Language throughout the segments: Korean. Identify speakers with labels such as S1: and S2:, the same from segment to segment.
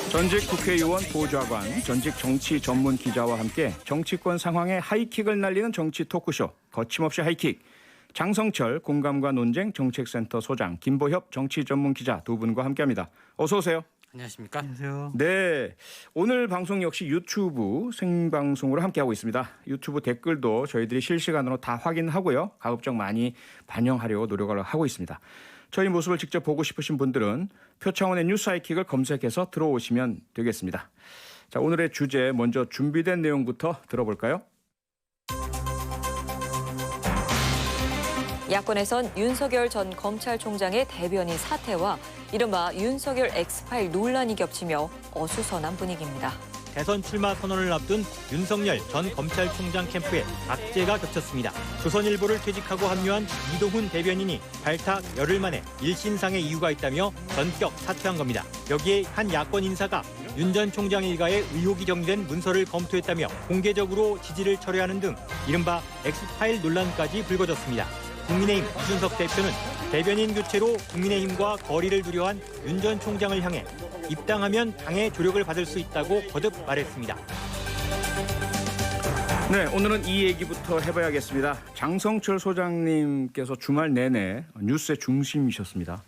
S1: 전직 국회의원 보좌관, 전직 정치 전문 기자와 함께 정치권 상황에 하이킥을 날리는 정치 토크쇼 거침없이 하이킥. 장성철 공감과 논쟁 정책센터 소장, 김보협 정치 전문 기자 두 분과 함께합니다. 어서 오세요.
S2: 안녕하십니까?
S3: 안녕하세요.
S1: 네, 오늘 방송 역시 유튜브 생방송으로 함께하고 있습니다. 유튜브 댓글도 저희들이 실시간으로 다 확인하고요. 가급적 많이 반영하려고 노력을 하고 있습니다. 저희 모습을 직접 보고 싶으신 분들은 표창원의 뉴스 하이킥을 검색해서 들어오시면 되겠습니다. 자, 오늘의 주제 먼저 준비된 내용부터 들어볼까요?
S4: 야권에선 윤석열 전 검찰총장의 대변인 사퇴와 이른바 윤석열 엑스파일 논란이 겹치며 어수선한 분위기입니다.
S2: 대선 출마 선언을 앞둔 윤석열 전 검찰총장 캠프에 악재가 겹쳤습니다. 조선일보를 퇴직하고 합류한 이동훈 대변인이 발탁 열흘 만에 일신상의 이유가 있다며 전격 사퇴한 겁니다. 여기에 한 야권 인사가 윤 전 총장 일가의 의혹이 정된 문서를 검토했다며 공개적으로 지지를 철회하는 등 이른바 엑스파일 논란까지 불거졌습니다. 국민의힘 이준석 대표는 대변인 교체로 국민의힘과 거리를 두려한 윤 전 총장을 향해 입당하면 당의 조력을 받을 수 있다고 거듭 말했습니다.
S1: 네, 오늘은 이 얘기부터 해봐야겠습니다. 장성철 소장님께서 주말 내내 뉴스의 중심이셨습니다.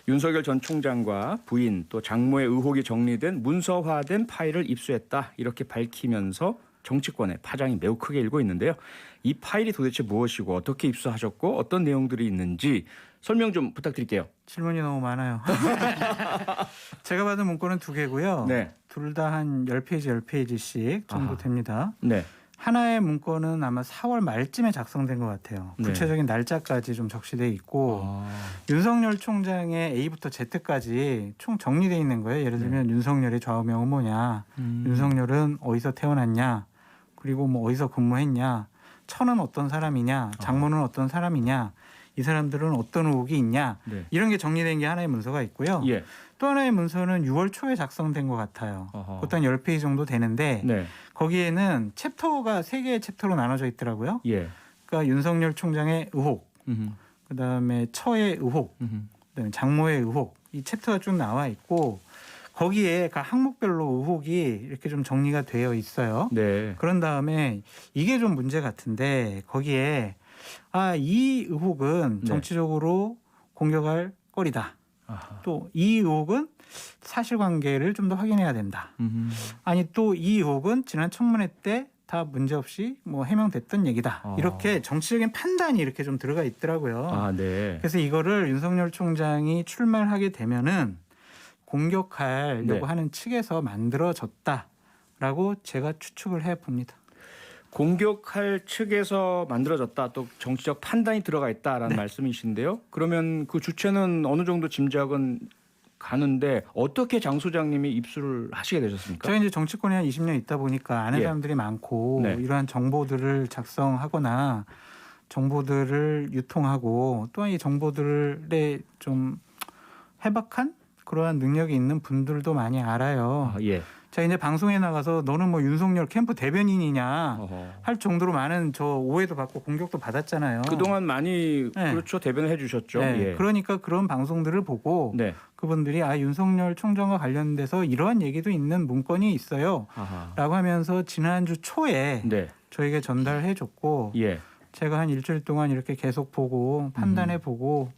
S1: 윤석열 전 총장과 부인 또 장모의 의혹이 정리된 문서화된 파일을 입수했다 이렇게 밝히면서 정치권의 파장이 매우 크게 일고 있는데요. 이 파일이 도대체 무엇이고 어떻게 입수하셨고 어떤 내용들이 있는지 설명 좀 부탁드릴게요.
S3: 질문이 너무 많아요. 제가 받은 문건은 두 개고요.
S1: 네.
S3: 둘 다 한 10페이지, 10페이지씩 정도 됩니다.
S1: 네.
S3: 하나의 문건은 아마 4월 말쯤에 작성된 것 같아요.
S1: 네.
S3: 구체적인 날짜까지 좀 적시되어 있고 윤석열 총장의 A부터 Z까지 총 정리되어 있는 거예요. 예를 들면 윤석열의 좌우명은 뭐냐, 윤석열은 어디서 태어났냐, 그리고 뭐 어디서 근무했냐, 처는 어떤 사람이냐, 장모는 어떤 사람이냐, 이 사람들은 어떤 의혹이 있냐,
S1: 네.
S3: 이런 게 정리된 게 하나의 문서가 있고요.
S1: 예.
S3: 또 하나의 문서는 6월 초에 작성된 것 같아요. 그것도 한 10페이지 정도 되는데
S1: 네.
S3: 거기에는 챕터가 3개의 챕터로 나눠져 있더라고요.
S1: 예.
S3: 그러니까 윤석열 총장의 의혹, 그다음에 처의 의혹, 그다음에 장모의 의혹, 이 챕터가 쭉 나와 있고 거기에 각 항목별로 의혹이 이렇게 좀 정리가 되어 있어요.
S1: 네.
S3: 그런 다음에 이게 좀 문제 같은데 거기에 이 의혹은
S1: 네.
S3: 정치적으로 공격할 거리다.
S1: 아하.
S3: 또 이 의혹은 사실관계를 좀 더 확인해야 된다. 아니 또 이 의혹은 지난 청문회 때 다 문제없이 뭐 해명됐던 얘기다. 이렇게 정치적인 판단이 이렇게 좀 들어가 있더라고요.
S1: 아, 네.
S3: 그래서 이거를 윤석열 총장이 출마를 하게 되면은 공격하려고
S1: 네.
S3: 하는 측에서 만들어졌다라고 제가 추측을 해 봅니다.
S1: 공격할 측에서 만들어졌다, 또 정치적 판단이 들어가 있다라는
S3: 네.
S1: 말씀이신데요. 그러면 그 주체는 어느 정도 짐작은 가는데 어떻게 장 소장님이 입수를 하시게 되셨습니까?
S3: 제가 이제 정치권에 한 20년 있다 보니까 아는
S1: 예.
S3: 사람들이 많고
S1: 네.
S3: 이러한 정보들을 작성하거나 정보들을 유통하고 또한 이 정보들에 좀 해박한 그러한 능력이 있는 분들도 많이 알아요.
S1: 예.
S3: 제가 이제 방송에 나가서 너는 뭐 윤석열 캠프 대변인이냐
S1: 어허.
S3: 할 정도로 많은 저 오해도 받고 공격도 받았잖아요.
S1: 그동안 많이
S3: 네.
S1: 그렇죠, 대변을 해주셨죠.
S3: 네,
S1: 예.
S3: 그러니까 그런 방송들을 보고
S1: 네.
S3: 그분들이 윤석열 총장과 관련돼서 이러한 얘기도 있는 문건이 있어요.
S1: 아하.
S3: 라고 하면서 지난주 초에
S1: 네.
S3: 저에게 전달해 줬고
S1: 예.
S3: 제가 한 일주일 동안 이렇게 계속 보고 판단해 보고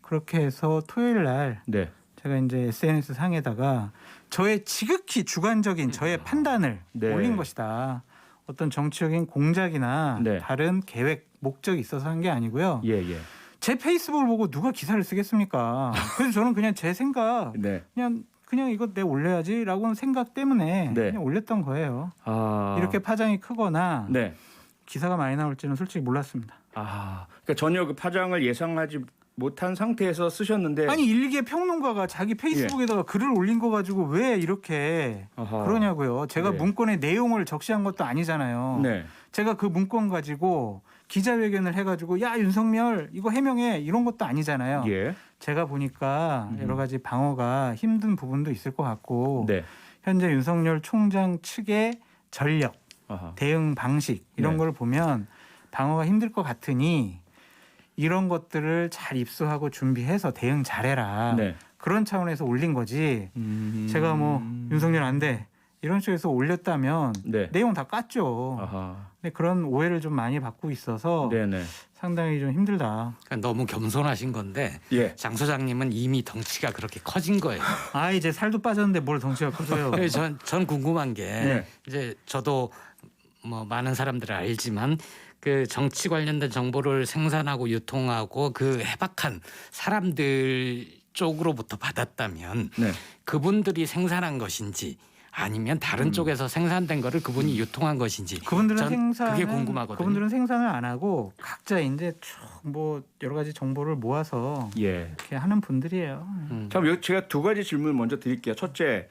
S3: 그렇게 해서 토요일 날
S1: 네.
S3: 제가 이제 SNS 상에다가 저의 지극히 주관적인 저의 판단을
S1: 네.
S3: 올린 것이다. 어떤 정치적인 공작이나
S1: 네.
S3: 다른 계획, 목적이 있어서 한 게 아니고요.
S1: 예. 예.
S3: 제 페이스북을 보고 누가 기사를 쓰겠습니까? 그래서 저는 그냥 제 생각,
S1: 네.
S3: 그냥 이거 내 올려야지라고 하는 생각 때문에
S1: 네.
S3: 그냥 올렸던 거예요.
S1: 아.
S3: 이렇게 파장이 크거나
S1: 네.
S3: 기사가 많이 나올지는 솔직히 몰랐습니다.
S1: 그러니까 전혀 그 파장을 예상하지 못한 상태에서 쓰셨는데.
S3: 아니 일개 평론가가 자기 페이스북에다가 글을 올린 거 가지고 왜 이렇게
S1: 아하.
S3: 그러냐고요. 제가
S1: 네.
S3: 문건의 내용을 적시한 것도 아니잖아요.
S1: 네.
S3: 제가 그 문건 가지고 기자회견을 해가지고 야 윤석열 이거 해명해 이런 것도 아니잖아요.
S1: 예.
S3: 제가 보니까 여러 가지 방어가 힘든 부분도 있을 것 같고
S1: 네.
S3: 현재 윤석열 총장 측의 전력,
S1: 아하.
S3: 대응 방식 이런
S1: 네.
S3: 걸 보면 방어가 힘들 것 같으니 이런 것들을 잘 입수하고 준비해서 대응 잘해라.
S1: 네.
S3: 그런 차원에서 올린 거지. 제가 뭐 윤석열 안 돼. 이런 식에서 올렸다면
S1: 네.
S3: 내용 다 깠죠.
S1: 아하.
S3: 근데 그런 오해를 좀 많이 받고 있어서
S1: 네네.
S3: 상당히 좀 힘들다.
S5: 그러니까 너무 겸손하신 건데
S1: 예.
S5: 장 소장님은 이미 덩치가 그렇게 커진 거예요.
S3: 아 이제 살도 빠졌는데 뭘 덩치가 커져요.
S5: 그래서 전 궁금한 게
S1: 네.
S5: 이제 저도 뭐 많은 사람들을 알지만 그 정치 관련된 정보를 생산하고 유통하고 그 해박한 사람들 쪽으로부터 받았다면
S1: 네.
S5: 그분들이 생산한 것인지 아니면 다른 쪽에서 생산된 거를 그분이 유통한 것인지
S3: 그분들은
S5: 전
S3: 생산은
S5: 그게 궁금하거든요.
S3: 그분들은 생산을 안 하고 각자 이제 쭉 뭐 여러 가지 정보를 모아서
S1: 예.
S3: 이렇게 하는 분들이에요.
S1: 참 제가 두 가지 질문을 먼저 드릴게요. 첫째,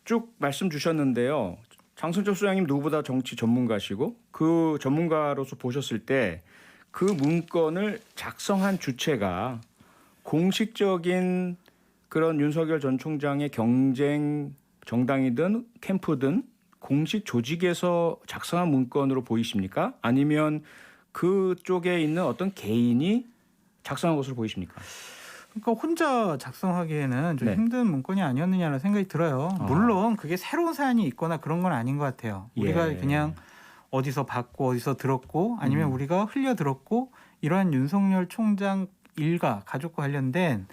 S1: 쭉 말씀 주셨는데요. 장성철 소장님 누구보다 정치 전문가시고 그 전문가로서 보셨을 때 그 문건을 작성한 주체가 공식적인 그런 윤석열 전 총장의 경쟁 정당이든 캠프든 공식 조직에서 작성한 문건으로 보이십니까? 아니면 그쪽에 있는 어떤 개인이 작성한 것으로 보이십니까?
S3: 그러니까 혼자 작성하기에는 좀
S1: 네.
S3: 힘든 문건이 아니었느냐는 생각이 들어요.
S1: 아.
S3: 물론 그게 새로운 사안이 있거나 그런 건 아닌 것 같아요. 우리가
S1: 예.
S3: 그냥 어디서 봤고 어디서 들었고 아니면 우리가 흘려 들었고 이러한 윤석열 총장 일가 가족과 관련된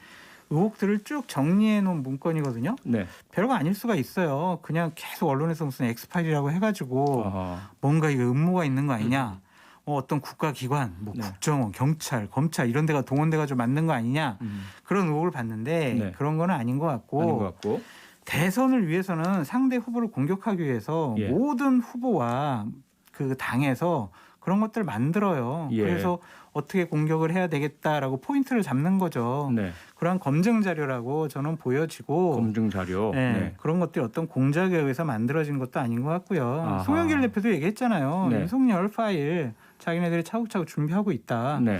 S3: 의혹들을 쭉 정리해 놓은 문건이거든요.
S1: 네.
S3: 별거 아닐 수가 있어요. 그냥 계속 언론에서 무슨 엑스파일이라고 해가지고
S1: 아하.
S3: 뭔가 이거 음모가 있는 거 아니냐. 어떤 국가기관, 뭐
S1: 네.
S3: 국정원, 경찰, 검찰 이런 데가 동원돼가지고 만든 거 아니냐. 그런 의혹을 받는데
S1: 네.
S3: 그런 건 아닌 것 같고
S1: 아닌 것 같고.
S3: 대선을 위해서는 상대 후보를 공격하기 위해서
S1: 예.
S3: 모든 후보와 그 당에서 그런 것들을 만들어요.
S1: 예.
S3: 그래서 어떻게 공격을 해야 되겠다라고 포인트를 잡는 거죠.
S1: 네.
S3: 그러한 검증 자료라고 저는 보여지고
S1: 검증 자료.
S3: 네,
S1: 네.
S3: 그런 것들이 어떤 공작에 의해서 만들어진 것도 아닌 것 같고요.
S1: 아하.
S3: 송영길 대표도 얘기했잖아요.
S1: 네.
S3: 윤석열 파일 자기네들이 차곡차곡 준비하고 있다.
S1: 네.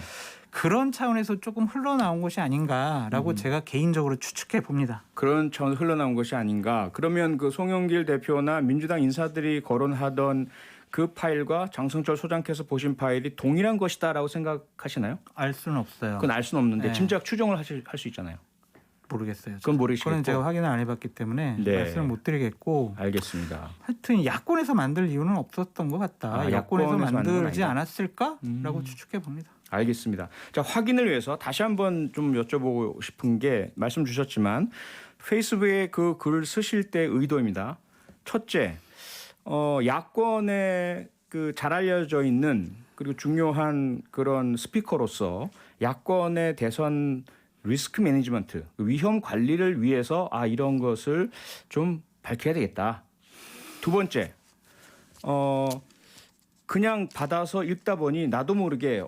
S3: 그런 차원에서 조금 흘러나온 것이 아닌가라고 제가 개인적으로 추측해 봅니다.
S1: 그런 차원 흘러나온 것이 아닌가. 그러면 그 송영길 대표나 민주당 인사들이 거론하던 그 파일과 장성철 소장께서 보신 파일이 동일한 것이다라고 생각하시나요?
S3: 알 수는 없어요.
S1: 그건 알 수는 없는데
S3: 네.
S1: 짐작 추정을 할 수 있잖아요.
S3: 모르겠어요.
S1: 그건 모르시겠고.
S3: 그건 제가 확인을 안 해봤기 때문에
S1: 네.
S3: 말씀을 못 드리겠고
S1: 알겠습니다.
S3: 하여튼 야권에서 만들 이유는 없었던 것 같다.
S1: 아,
S3: 야권에서
S1: 야권에서 만든 건
S3: 만들지
S1: 아니다.
S3: 않았을까라고 추측해 봅니다.
S1: 알겠습니다. 자, 확인을 위해서 다시 한번 좀 여쭤보고 싶은 게 말씀 주셨지만 페이스북에 그 글을 쓰실 때 의도입니다. 첫째, 야권에 그 잘 알려져 있는 그리고 중요한 그런 스피커로서 야권의 대선 리스크 매니지먼트, 위험 관리를 위해서 이런 것을 좀 밝혀야 되겠다. 두 번째, 그냥 받아서 읽다 보니 나도 모르게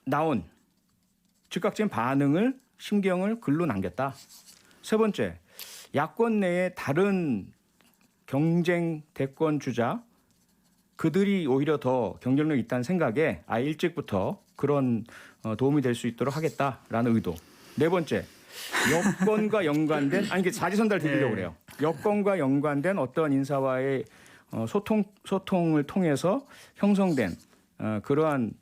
S1: 나온 즉각적인 반응을 심경을 글로 남겼다. 세 번째, 야권 내에 다른 경쟁 대권 주자 그들이 오히려 더 경쟁력이 있다는 생각에 일찍부터 그런 도움이 될 수 있도록 하겠다라는 의도. 네 번째, 여권과 연관된 이게 사지선달 드리려고 그래요. 여권과 연관된 어떤 인사와의 소통을 통해서 형성된 그러한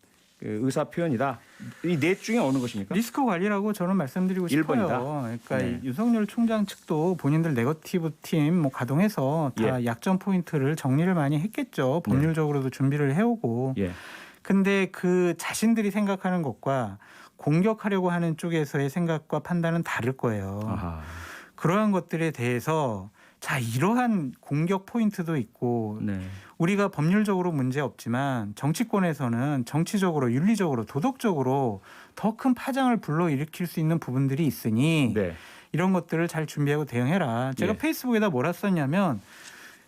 S1: 의사 표현이다. 이 넷 중에 어느 것입니까?
S3: 리스크 관리라고 저는 말씀드리고 싶어요.
S1: 1번이다.
S3: 그러니까
S1: 네.
S3: 윤석열 총장 측도 본인들 네거티브 팀 뭐 가동해서 다 약점 포인트를 정리를 많이 했겠죠. 법률적으로도 준비를 해오고.
S1: 예.
S3: 근데 그 자신들이 생각하는 것과 공격하려고 하는 쪽에서의 생각과 판단은 다를 거예요.
S1: 아하.
S3: 그러한 것들에 대해서 자 이러한 공격 포인트도 있고
S1: 네.
S3: 우리가 법률적으로 문제 없지만 정치권에서는 정치적으로 윤리적으로 도덕적으로 더 큰 파장을 불러일으킬 수 있는 부분들이 있으니
S1: 네.
S3: 이런 것들을 잘 준비하고 대응해라. 제가
S1: 예.
S3: 페이스북에다 뭐라 썼냐면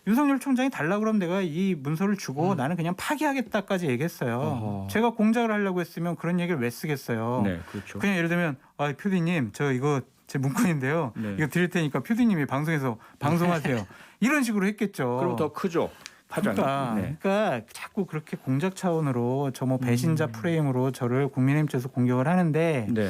S3: 윤석열 총장이 달라 그러면 내가 이 문서를 주고 나는 그냥 파기하겠다까지 얘기했어요.
S1: 어허.
S3: 제가 공작을 하려고 했으면 그런 얘기를 왜 쓰겠어요.
S1: 네, 그렇죠.
S3: 그냥 예를 들면 표디님 저 이거 제 문건인데요.
S1: 네.
S3: 이거 드릴 테니까 표디님이 방송에서 방송하세요. 이런 식으로 했겠죠.
S1: 그럼 더 크죠. 파장이. 네.
S3: 그러니까 자꾸 그렇게 공작 차원으로 저 뭐 배신자 프레임으로 저를 국민의힘 쪽에서 공격을 하는데
S1: 네.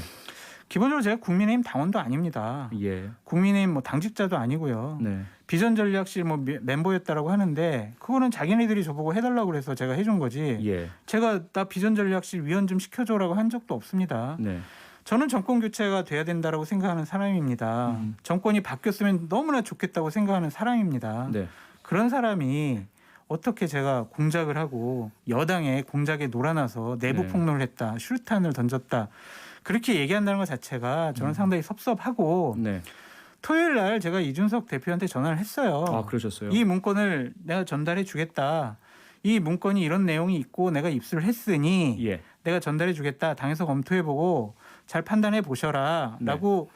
S3: 기본적으로 제가 국민의힘 당원도 아닙니다.
S1: 예.
S3: 국민의힘 뭐 당직자도 아니고요.
S1: 네.
S3: 비전전략실 뭐 멤버였다라고 하는데 그거는 자기네들이 저보고 해달라고 그래서 제가 해준 거지.
S1: 예.
S3: 제가 나 비전전략실 위원 좀 시켜줘라고 한 적도 없습니다.
S1: 네.
S3: 저는 정권 교체가 돼야 된다라고 생각하는 사람입니다. 정권이 바뀌었으면 너무나 좋겠다고 생각하는 사람입니다.
S1: 네.
S3: 그런 사람이 어떻게 제가 공작을 하고 여당의 공작에 놀아나서 내부
S1: 네.
S3: 폭로를 했다, 슈탄을 던졌다 그렇게 얘기한다는 것 자체가 저는 상당히 섭섭하고
S1: 네.
S3: 토요일 날 제가 이준석 대표한테 전화를 했어요.
S1: 아, 그러셨어요.
S3: 이 문건을 내가 전달해 주겠다. 이 문건이 이런 내용이 있고 내가 입수를 했으니
S1: 예.
S3: 내가 전달해 주겠다. 당에서 검토해 보고 잘 판단해 보셔라.
S1: 네.
S3: 라고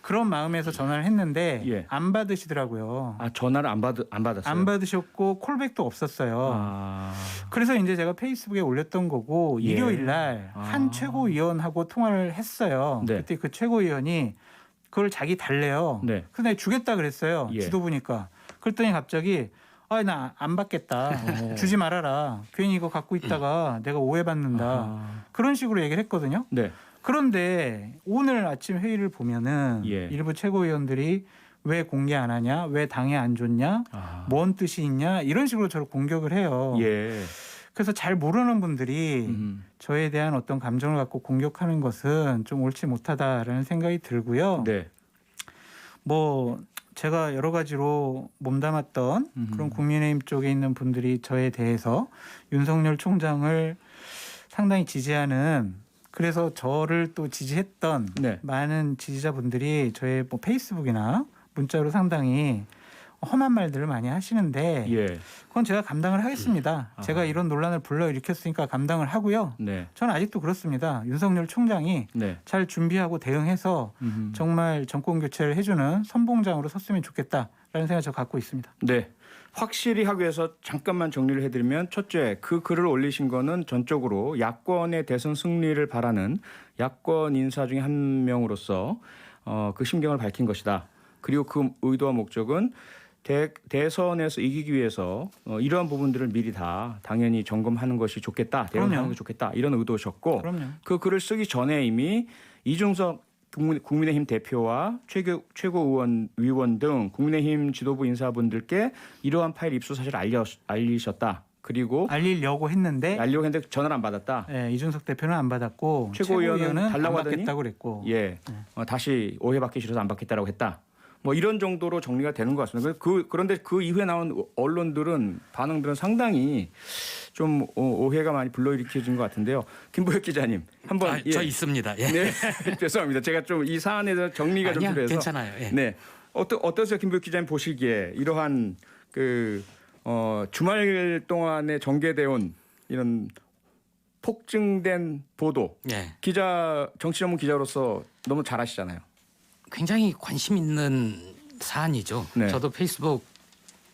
S3: 그런 마음에서 전화를 했는데
S1: 예.
S3: 안 받으시더라고요.
S1: 아, 전화를 안 받았어요.
S3: 안 받으셨고 콜백도 없었어요.
S1: 아.
S3: 그래서 이제 제가 페이스북에 올렸던 거고
S1: 예.
S3: 일요일 날 한
S1: 아.
S3: 최고위원하고 통화를 했어요.
S1: 네.
S3: 그때 그 최고위원이 그걸 자기 달래요.
S1: 네.
S3: 근데 내가 주겠다 그랬어요.
S1: 예.
S3: 지도부니까. 그랬더니 갑자기 나 안 받겠다. 주지 말아라. 괜히 이거 갖고 있다가 내가 오해받는다.
S1: 아.
S3: 그런 식으로 얘기를 했거든요.
S1: 네.
S3: 그런데 오늘 아침 회의를 보면은
S1: 예.
S3: 일부 최고위원들이 왜 공개 안 하냐, 왜 당에 안 줬냐,
S1: 아.
S3: 뭔 뜻이 있냐 이런 식으로 저를 공격을 해요.
S1: 예.
S3: 그래서 잘 모르는 분들이
S1: 음.
S3: 저에 대한 어떤 감정을 갖고 공격하는 것은 좀 옳지 못하다라는 생각이 들고요.
S1: 네.
S3: 뭐 제가 여러 가지로 몸담았던 그런 국민의힘 쪽에 있는 분들이 저에 대해서 윤석열 총장을 상당히 지지하는, 그래서 저를 또 지지했던
S1: 네.
S3: 많은 지지자분들이 저의 뭐 페이스북이나 문자로 상당히 험한 말들을 많이 하시는데
S1: 예.
S3: 그건 제가 감당을 하겠습니다. 제가 이런 논란을 불러일으켰으니까 감당을 하고요.
S1: 네.
S3: 저는 아직도 그렇습니다. 윤석열 총장이
S1: 네.
S3: 잘 준비하고 대응해서 정말 정권 교체를 해주는 선봉장으로 섰으면 좋겠다라는 생각을 저 갖고 있습니다.
S1: 네. 확실히 하기 위해서 잠깐만 정리를 해드리면, 첫째, 그 글을 올리신 거는 전적으로 야권의 대선 승리를 바라는 야권 인사 중에 한 명으로서 그 심경을 밝힌 것이다. 그리고 그 의도와 목적은 대선에서 이기기 위해서 이러한 부분들을 미리 다 당연히 점검하는 것이 좋겠다, 대응하는
S3: 그럼요.
S1: 것이 좋겠다, 이런 의도셨고,
S3: 그럼요.
S1: 그 글을 쓰기 전에 이미 이준석 국민의힘 대표와 최고위원 등 국민의힘 지도부 인사분들께 이러한 파일 입수 사실을 알리셨다. 그리고
S3: 알리려고 했는데
S1: 알려고 했는데 전화를 안 받았다.
S3: 이준석 대표는 안 받았고
S1: 최고위원은
S3: 안
S1: 달라고 하더니
S3: 받겠다고 그랬고
S1: 예, 다시 오해받기 싫어서 안 받겠다라고 했다. 뭐 이런 정도로 정리가 되는 것 같습니다. 그런데 그 이후에 나온 언론들은 반응들은 상당히 좀 오해가 많이 불러일으켜진 것 같은데요. 김보혁 기자님 한번
S5: 저 있습니다. 예.
S1: 네, 죄송합니다. 제가 좀 이 사안에 대해서 정리가 좀
S5: 아니요,
S1: 필요해서
S5: 괜찮아요. 예.
S1: 네, 어떠세요, 김보혁 기자님 보시기에 이러한 주말 동안에 전개돼 온 이런 폭증된 보도,
S5: 예.
S1: 정치 전문 기자로서 너무 잘하시잖아요.
S5: 굉장히 관심 있는 사안이죠.
S1: 네.
S5: 저도 페이스북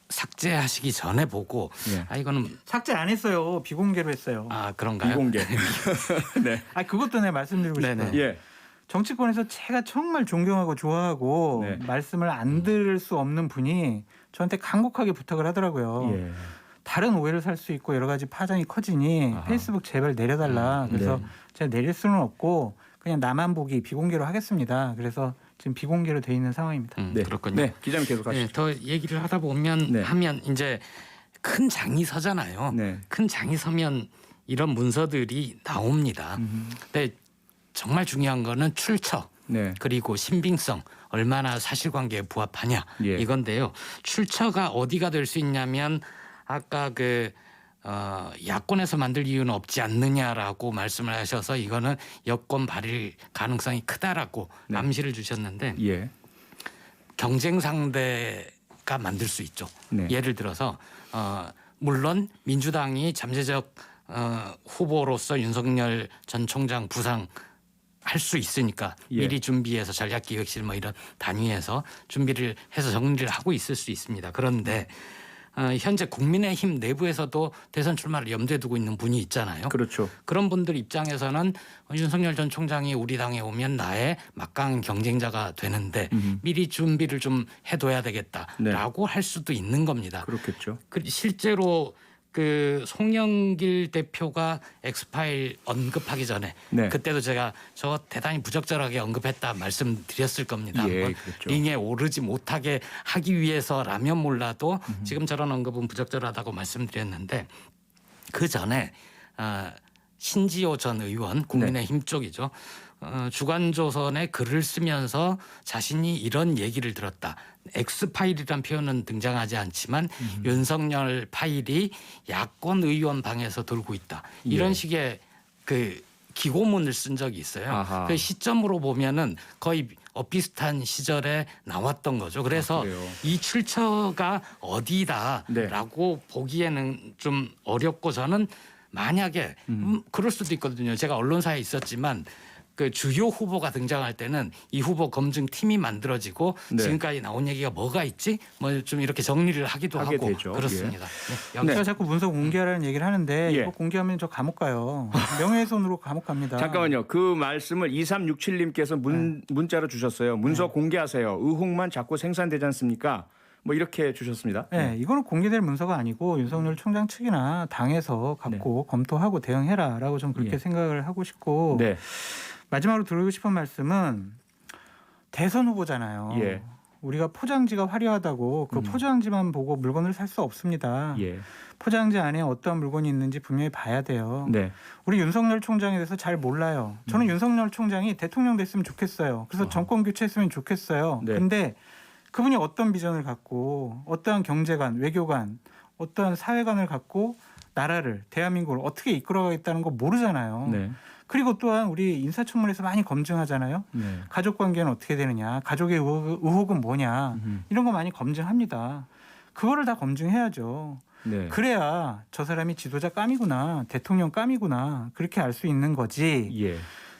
S5: 삭제하시기 전에 보고
S1: 예.
S5: 이거는
S3: 삭제 안 했어요. 비공개로 했어요.
S5: 그런가요?
S1: 비공개. 네.
S3: 그것도 내가 말씀드리고
S5: 네네.
S3: 싶어요.
S1: 예.
S3: 정치권에서 제가 정말 존경하고 좋아하고
S1: 네.
S3: 말씀을 안 들을 수 없는 분이 저한테 간곡하게 부탁을 하더라고요.
S1: 예.
S3: 다른 오해를 살 수 있고 여러 가지 파장이 커지니
S1: 아하.
S3: 페이스북 제발 내려달라. 그래서
S1: 네.
S3: 제가 내릴 수는 없고 그냥 나만 보기 비공개로 하겠습니다. 그래서 지금 비공개로 돼 있는 상황입니다.
S1: 네.
S5: 그렇군요.
S1: 네, 기자님 계속 하시죠.
S5: 네, 더 얘기를 하다 보면
S1: 네.
S5: 하면 이제 큰 장이 서잖아요.
S1: 네.
S5: 큰 장이 서면 이런 문서들이 나옵니다. 근데 정말 중요한 거는 출처
S1: 네.
S5: 그리고 신빙성 얼마나 사실관계에 부합하냐
S1: 예.
S5: 이건데요. 출처가 어디가 될 수 있냐면 아까 야권에서 만들 이유는 없지 않느냐라고 말씀을 하셔서 이거는 여권 발의 가능성이 크다라고
S1: 네.
S5: 암시를 주셨는데
S1: 예.
S5: 경쟁 상대가 만들 수 있죠.
S1: 네.
S5: 예를 들어서 물론 민주당이 잠재적 후보로서 윤석열 전 총장 부상 할 수 있으니까
S1: 예.
S5: 미리 준비해서 전략기획실 뭐 이런 단위에서 준비를 해서 정리를 하고 있을 수 있습니다. 그런데 현재 국민의힘 내부에서도 대선 출마를 염두에 두고 있는 분이 있잖아요.
S1: 그렇죠.
S5: 그런 분들 입장에서는 윤석열 전 총장이 우리 당에 오면 나의 막강 경쟁자가 되는데 미리 준비를 좀 해둬야 되겠다라고 할 수도 있는 겁니다.
S1: 그렇겠죠.
S5: 실제로 그 송영길 대표가 엑스파일 언급하기 전에
S1: 네.
S5: 그때도 제가 저 대단히 부적절하게 언급했다 말씀드렸을 겁니다.
S1: 예,
S5: 한번
S1: 그랬죠.
S5: 링에 오르지 못하게 하기 위해서라면 몰라도 지금 저런 언급은 부적절하다고 말씀드렸는데 그 전에 신지호 전 의원 국민의힘 쪽이죠. 주간조선에 글을 쓰면서 자신이 이런 얘기를 들었다. X파일이란 표현은 등장하지 않지만 윤석열 파일이 야권 의원 방에서 돌고 있다. 이런
S1: 예.
S5: 식의 그 기고문을 쓴 적이 있어요.
S1: 아하.
S5: 그 시점으로 보면은 거의 비슷한 시절에 나왔던 거죠. 그래서
S1: 그래요?
S5: 이 출처가 어디다라고 보기에는 좀 어렵고 저는 만약에 그럴 수도 있거든요. 제가 언론사에 있었지만 그 주요 후보가 등장할 때는 이 후보 검증 팀이 만들어지고
S1: 네.
S5: 지금까지 나온 얘기가 뭐가 있지? 뭐 좀 이렇게 정리를 하기도
S1: 하게
S5: 하고
S1: 되죠.
S5: 그렇습니다. 네,
S1: 네.
S3: 제가 자꾸 문서 공개하라는 얘기를 하는데
S1: 예.
S3: 이거 공개하면 저 감옥 가요. 명예훼손으로 감옥 갑니다.
S1: 잠깐만요. 그 말씀을 2367님께서 문자로 주셨어요. 문서 공개하세요. 의혹만 자꾸 생산되지 않습니까? 뭐 이렇게 주셨습니다.
S3: 네, 이거는 공개될 문서가 아니고 윤석열 총장 측이나 당에서 갖고 검토하고 대응해라라고 좀 그렇게
S1: 예.
S3: 생각을 하고 싶고
S1: 네.
S3: 마지막으로 드리고 싶은 말씀은 대선 후보잖아요.
S1: 예.
S3: 우리가 포장지가 화려하다고 그 포장지만 보고 물건을 살 수 없습니다.
S1: 예.
S3: 포장지 안에 어떤 물건이 있는지 분명히 봐야 돼요.
S1: 네.
S3: 우리 윤석열 총장에 대해서 잘 몰라요. 저는 윤석열 총장이 대통령 됐으면 좋겠어요. 그래서 정권 교체했으면 좋겠어요.
S1: 네.
S3: 근데 그분이 어떤 비전을 갖고 어떠한 경제관, 외교관, 어떠한 사회관을 갖고 나라를 대한민국을 어떻게 이끌어가겠다는 거 모르잖아요.
S1: 네.
S3: 그리고 또한 우리 인사청문회에서 많이 검증하잖아요.
S1: 네.
S3: 가족 관계는 어떻게 되느냐, 가족의 의혹은 뭐냐 이런 거 많이 검증합니다. 그거를 다 검증해야죠.
S1: 네.
S3: 그래야 저 사람이 지도자 깜이구나, 대통령 깜이구나 그렇게 알 수 있는 거지.
S1: 예.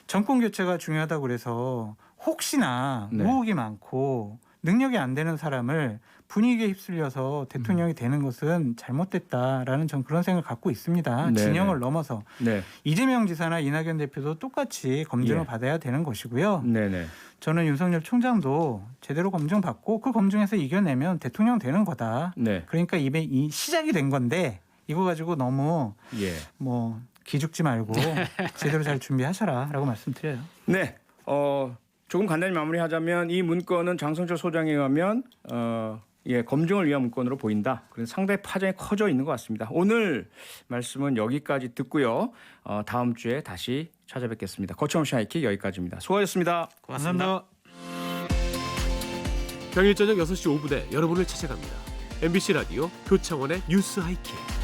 S3: 정권 교체가 중요하다고 그래서 혹시나
S1: 네.
S3: 의혹이 많고 능력이 안 되는 사람을 분위기에 휩쓸려서 대통령이 되는 것은 잘못됐다라는 전 그런 생각을 갖고 있습니다.
S1: 네네.
S3: 진영을 넘어서
S1: 네.
S3: 이재명 지사나 이낙연 대표도 똑같이 검증을
S1: 예.
S3: 받아야 되는 것이고요.
S1: 네네.
S3: 저는 윤석열 총장도 제대로 검증받고 그 검증에서 이겨내면 대통령 되는 거다.
S1: 네.
S3: 그러니까 이 시작이 된 건데 이거 가지고 너무
S1: 예.
S3: 뭐 기죽지 말고 제대로 잘 준비하셔라라고 말씀드려요.
S1: 네. 조금 간단히 마무리하자면 이 문건은 장성철 소장에 의하면 검증을 위한 문건으로 보인다. 그래서 상당히 파장이 커져 있는 것 같습니다. 오늘 말씀은 여기까지 듣고요. 다음 주에 다시 찾아뵙겠습니다. 거침없이 하이킥 여기까지입니다. 수고하셨습니다.
S5: 고맙습니다.
S6: 평일 저녁 6시 5분에 여러분을 찾아갑니다. MBC 라디오 표창원의 뉴스 하이킥.